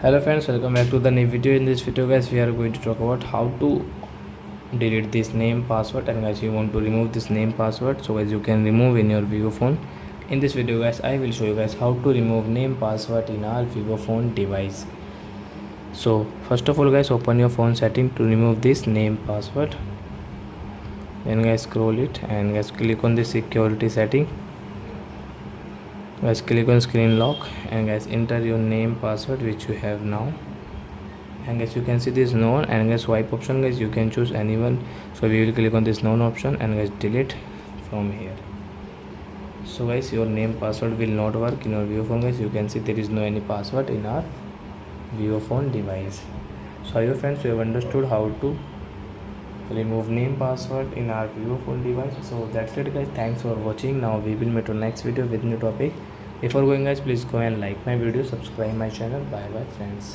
Hello friends, welcome back to the new video. In this video guys, we are going to talk about how to delete this name password, and guys you want to remove this name password, so guys you can remove in your vivo phone. In this video guys, I will show you guys how to remove name password in our vivo phone device. So first of all guys, open your phone setting to remove this name password. Then guys scroll it and guys click on the security setting. Guys click on screen lock and guys enter your name password which you have now, and guys you can see this known, and guys swipe option guys you can choose anyone, so we will click on this known option and guys delete from here. So guys your name password will not work in your vivo phone. Guys you can see there is no any password in our vivo phone device. So your friends, you have understood how to remove name password in our vivo phone device. So that's it guys, thanks for watching. Now we will meet on next video with new topic. Before going guys, please go and like my video, subscribe my channel. Bye bye friends.